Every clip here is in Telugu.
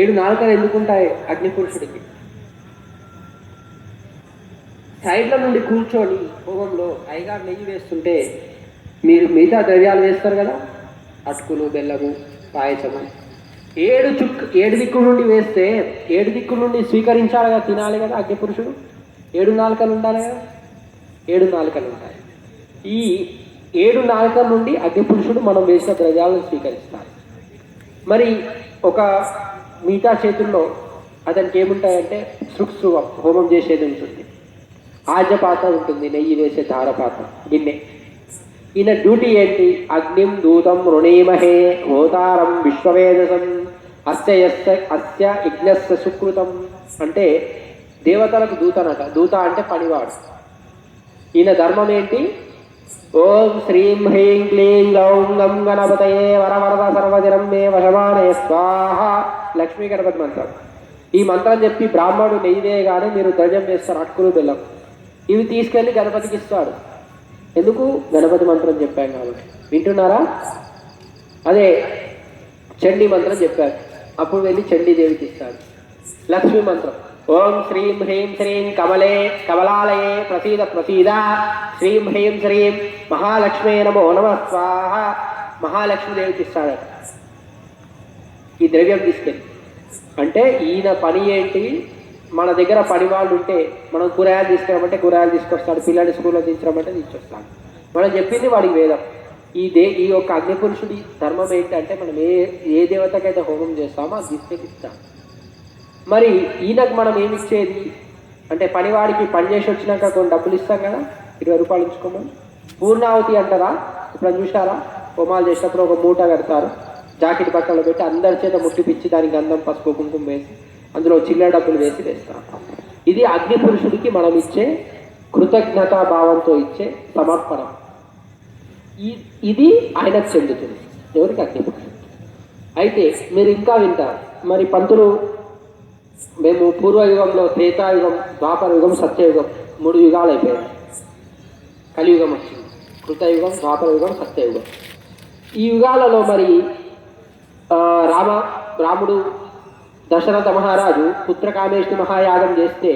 7 నాలుకలు ఎందుకుంటాయి అగ్నిపురుషుడికి? సైడ్ల నుండి కూర్చొని హోమంలో అయ్యగారు నెయ్యి వేస్తుంటే మీరు మిగతా ద్రవ్యాలు వేస్తారు కదా, అటుకులు, బెల్లము, పాయసము, 7 దిక్కుల నుండి వేస్తే 7 దిక్కుల నుండి స్వీకరించాలి కదా, తినాలి కదా అగ్నిపురుషుడు. 7 నాలుకలు ఉండాలి కదా, 7 నాలుకలు ఉంటాయి. ఈ 7 నాలుకల నుండి అగ్నిపురుషుడు మనం వేసిన ద్రవ్యాలను స్వీకరిస్తాడు. మరి ఒక మిగతా చేతుల్లో అతనికి ఏముంటాయంటే సృక్సువం, హోమం చేసేది ఉంటుంది, ఆజ్యపాత్ర ఉంటుంది, నెయ్యి వేసే ధారపాత్ర, గిన్నె. ఈయన డ్యూటీ ఏంటి? అగ్నిం దూతం రుణీమహే హోతారం విశ్వవేదసం అస్య యజ్ఞస్య సుకృతం. అంటే దేవతలకు దూతనట. దూత అంటే పనివాడు. ఈయన ధర్మం ఏంటి? ఓం శ్రీం హ్రీం క్లీం గౌం గం గణపతయే వరవరద సర్వజనం మే వశమానే స్వాహ. లక్ష్మీ గణపతి మంత్రం. ఈ మంత్రం చెప్పి బ్రాహ్మణుడు నెయ్యి వేయగానే మీరు ద్రవ్యం వేస్తారు, అటుకులు, బెల్లం. ఇవి తీసుకెళ్ళి గణపతికి ఇస్తాడు. ఎందుకు? గణపతి మంత్రం చెప్పాం కాబట్టి. వింటున్నారా? అదే చండీ మంత్రం చెప్పారు, అప్పుడు వెళ్ళి చండీదేవికి ఇస్తాడు. లక్ష్మీ మంత్రం ఓం శ్రీం హ్రీం శ్రీం కమలాలయే ప్రసీద ప్రసీద శ్రీం హ్రీం శ్రీం మహాలక్ష్మే నమో నమః స్వాహ. మహాలక్ష్మీదేవికి ఇస్తాడట ఈ ద్రవ్యం తీసుకెళ్ళి. అంటే ఈయన పని ఏంటి? మన దగ్గర పని వాళ్ళు ఉంటే మనం కూరగాయలు తీసుకురామంటే కూరగాయలు తీసుకొస్తాడు, పిల్లల్ని స్కూల్లో దించడమంటే దించొస్తాడు. మనం చెప్పింది వాడికి వేదం. ఈ యొక్క అగ్నిపురుషుడి ధర్మం ఏంటంటే మనం ఏ దేవతకైతే హోమం చేస్తామో అది తీసుకెళ్ళిస్తాం. మరి ఈయనకు మనం ఏమి ఇచ్చేది అంటే పనివాడికి పని చేసి వచ్చినాక కొన్ని డబ్బులు ఇస్తాం కదా, 20 రూపాయలు ఇచ్చుకోమని. పూర్ణావతి అంటారా? ఇప్పుడు చూసారా? హోమాలు చేసినప్పుడు ఒక మూట కడతారు, జాకెట్ పక్కలో పెట్టి అందరి చేత ముట్టిపిచ్చి దానికి గంధం, పసుపు, కుంకుమ వేసి అందులో చిల్లర డబ్బులు వేస్తాం. ఇది అగ్నిపురుషుడికి మనం ఇచ్చే కృతజ్ఞతా భావంతో ఇచ్చే సమర్పణం. ఇది ఆయనకు చెందుతుంది. ఎవరికి? అగ్నిపురుషుడు. అయితే మీరు ఇంకా వింటారు. మరి పంతులు మేము పూర్వయుగంలో త్రేతాయుగం, ద్వాపర యుగం, సత్యయుగం 3 యుగాలు అయిపోయాయి. కలియుగం వచ్చింది. కృతయుగం, ద్వాపర యుగం, సత్యయుగం. ఈ యుగాలలో మరి రాముడు దశరథ మహారాజు పుత్రకామేష్టి మహాయాగం చేస్తే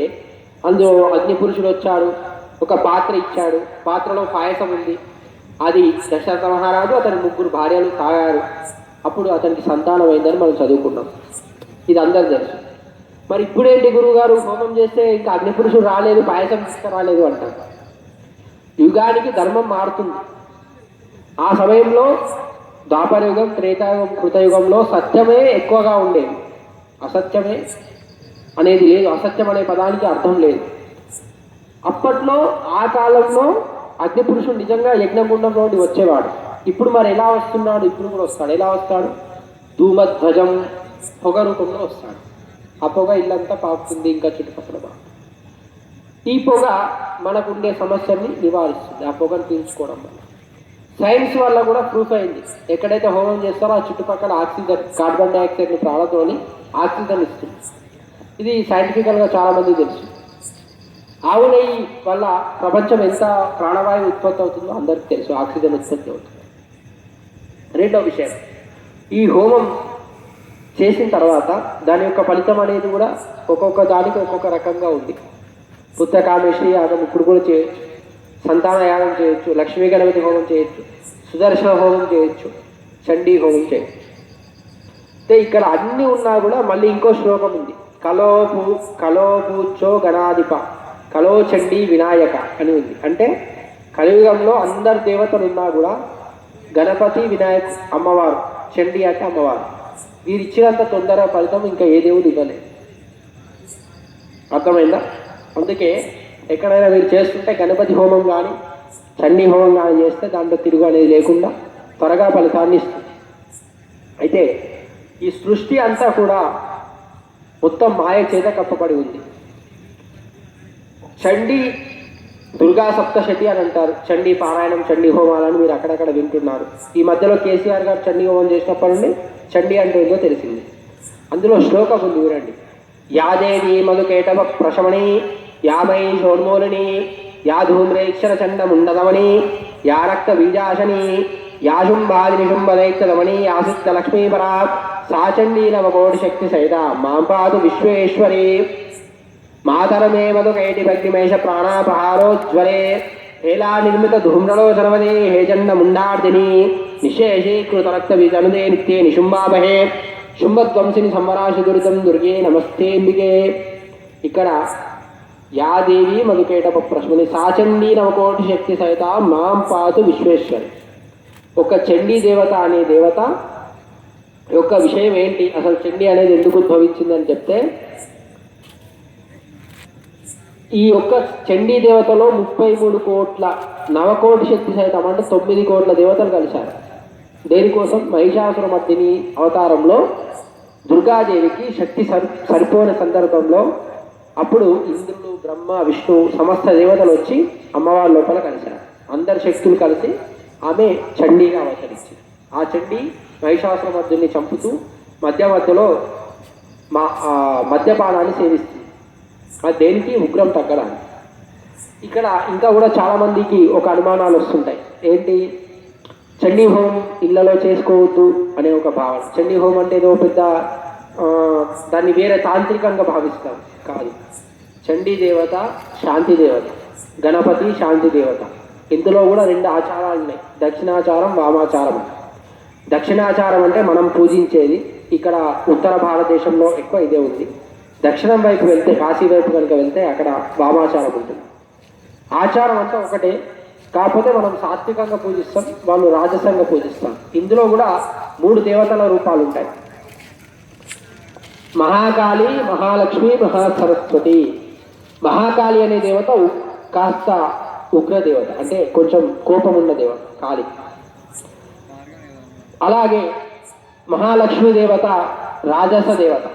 అందులో అగ్నిపురుషుడు వచ్చాడు, ఒక పాత్ర ఇచ్చాడు, పాత్రలో పాయసం ఉంది. అది దశరథ మహారాజు అతని 3 భార్యలు తాగారు. అప్పుడు అతనికి సంతానం అయిందని మనం చదువుకున్నాం. ఇది అందరూ తెలుసు. మరి ఇప్పుడేంటి గురువుగారు హోమం చేస్తే ఇంకా అగ్నిపురుషుడు రాలేదు, పాయసం తీసుకురాలేదు అంటారు. యుగానికి ధర్మం మారుతుంది. ఆ సమయంలో ద్వాపరయుగం, త్రేతాయుగం, కృతయుగంలో సత్యమే ఎక్కువగా ఉండేది, అసత్యమే అనేది లేదు. అసత్యం అనే పదానికి అర్థం లేదు. అప్పట్లో ఆ కాలంలో అగ్నిపురుషుడు నిజంగా యజ్ఞగుండంలో వచ్చేవాడు. ఇప్పుడు మరి ఎలా వస్తున్నాడు? ఇప్పుడు కూడా వస్తాడు. ఎలా వస్తాడు? ధూమధ్వజం, పొగ రూపంలో వస్తాడు. ఆ పొగ ఇల్లంతా పాకుతుంది, ఇంకా చుట్టుపక్కల బాగా. ఈ పొగ మనకుండే సమస్యల్ని నివారిస్తుంది, ఆ పొగను పీల్చుకోవడం వల్ల. సైన్స్ వల్ల కూడా ప్రూఫ్ అయింది. ఎక్కడైతే హోమం చేస్తారో ఆ చుట్టుపక్కల ఆక్సిజన్, కార్బన్ డైఆక్సైడ్ని ప్రాణతోని ఆక్సిజన్ ఇస్తుంది. ఇది సైంటిఫికల్గా చాలామంది తెలుసు. ఆవు నెయ్యి వల్ల ప్రపంచం ఎంత ప్రాణవాయువు ఉత్పత్తి అవుతుందో అందరికీ తెలుసు, ఆక్సిజన్ ఉత్పత్తి అవుతుంది. రెండో విషయం, ఈ హోమం చేసిన తర్వాత దాని యొక్క ఫలితం అనేది కూడా ఒక్కొక్క దానికి ఒక్కొక్క రకంగా ఉంది. పుత్రకామేశ్వరి యాగం ఇప్పుడు కూడా చేయొచ్చు, సంతాన యాగం చేయొచ్చు, లక్ష్మీ గణపతి హోమం చేయొచ్చు, సుదర్శన హోమం చేయొచ్చు, చండీ హోమం చేయొచ్చు. అంటే ఇక్కడ అన్నీ ఉన్నా కూడా మళ్ళీ ఇంకో శ్లోకం ఉంది. కలోపూచో గణాధిప కలో చండీ వినాయక అని ఉంది. అంటే కలియుగంలో అందరు దేవతలు ఉన్నా కూడా గణపతి, వినాయకు, అమ్మవారు, చండీ అంటే అమ్మవారు, వీరు ఇచ్చినంత తొందర ఫలితం ఇంకా ఏ దేవుడు ఇవ్వలేదు. అర్థమైందా? అందుకే ఎక్కడైనా మీరు చేస్తుంటే గణపతి హోమం కానీ చండీ హోమం కానీ చేస్తే దాంట్లో తిరుగు అనేది లేకుండా త్వరగా ఫలితాన్ని ఇస్తుంది. అయితే ఈ సృష్టి అంతా కూడా మొత్తం మాయ చేత కప్పబడి ఉంది. చండీ దుర్గా సప్తశతి అని అంటారు. చండీ పారాయణం, చండీ హోమాలని మీరు అక్కడక్కడ వింటున్నారు. ఈ మధ్యలో కేసీఆర్ గారు చండీ హోమం చేసినప్పటి నుండి చండీ అంటే ఏదో తెలిసింది. అందులో శ్లోకం ఉంది, వినండి. యాదేవి మధుకేటవ ప్రశమణి యామై షోన్మూలిని యా ధూమ్రేక్షర చండముండదమణి యా రక్త బీజాశని యా శుంభాది నిశుంభదైత్యదమణి యా సిద్ధ లక్ష్మీపరా సాచండీ నవకోటి శక్తి సహిత మాం పాతు విశ్వేశ్వరీ మాతరమే మధు కైటిభగ్నిమేష ప్రాణాపహారోజ్వలే హేలా నిర్మిత ధూమ్రలో సర్వదే హేజన్న ముండార్దిని నిశేషీకృత రక్త విజనుదే నిత్యే నిశుంభామహే శుంభధ్వంసిని సంవరాశి దురితం దుర్గే నమస్తేంబికే. ఇక్కడ యాదేవి మధుకేటప ప్రశ్నని సాచండీ నవకోటి శక్తి సహిత మాం పాతు విశ్వేశ్వరి. ఒక చండీ దేవత అనే దేవత యొక్క విషయం ఏంటి, అసలు చండీ అనేది ఎందుకు ఉద్భవించిందని చెప్తే, ఈ యొక్క చండీ దేవతలో 33 కోట్ల నవకోటి శక్తి సహితం అంటే 9 కోట్ల దేవతలు కలిశారు. దేనికోసం? మహిషాసురమర్దిని అవతారంలో దుర్గాదేవికి శక్తి సరిపోయిన సందర్భంలో అప్పుడు ఇంద్రుడు బ్రహ్మ విష్ణు సమస్త దేవతలు వచ్చి అమ్మవారి లోపల కలిశారు. అందరి శక్తులు కలిసి ఆమె చండీగా అవతరించింది. ఆ చండీ మహిషాసురమర్దిని చంపుతూ మధ్యలో మద్యపానాన్ని సేవిస్తుంది. అది దేనికి? ఉగ్రం తగ్గడానికి. ఇక్కడ ఇంకా కూడా చాలామందికి ఒక అనుమానాలు వస్తుంటాయి. ఏంటి? చండీ హోమం ఇళ్లలో చేసుకోవద్దు అనే ఒక భావన. చండీ హోమం అంటే ఏదో పెద్ద దాన్ని వేరే తాంత్రికంగా భావిస్తాం. కాదు. చండీ దేవత శాంతి దేవత, గణపతి శాంతి దేవత. ఇందులో కూడా 2 ఆచారాలు ఉన్నాయి, దక్షిణాచారం వామాచారం. దక్షిణాచారం అంటే మనం పూజించేది. ఇక్కడ ఉత్తర భారతదేశంలో ఎక్కువ ఇదే ఉంది. దక్షిణం వైపు వెళ్తే, కాశీ వైపు కనుక వెళ్తే అక్కడ వామాచారం ఉంటుంది. ఆచారం అంతా ఒకటే, కాకపోతే మనం సాత్వికంగా పూజిస్తాం, వాళ్ళు రాజసంగా పూజిస్తాం. ఇందులో కూడా 3 దేవతల రూపాలు ఉంటాయి. మహాకాళి, మహాలక్ష్మి, మహాసరస్వతి. మహాకాళి అనే దేవత కాస్త ఉగ్రదేవత, అంటే కొంచెం కోపం ఉన్న దేవత కాళి. అలాగే మహాలక్ష్మి దేవత రాజస దేవత.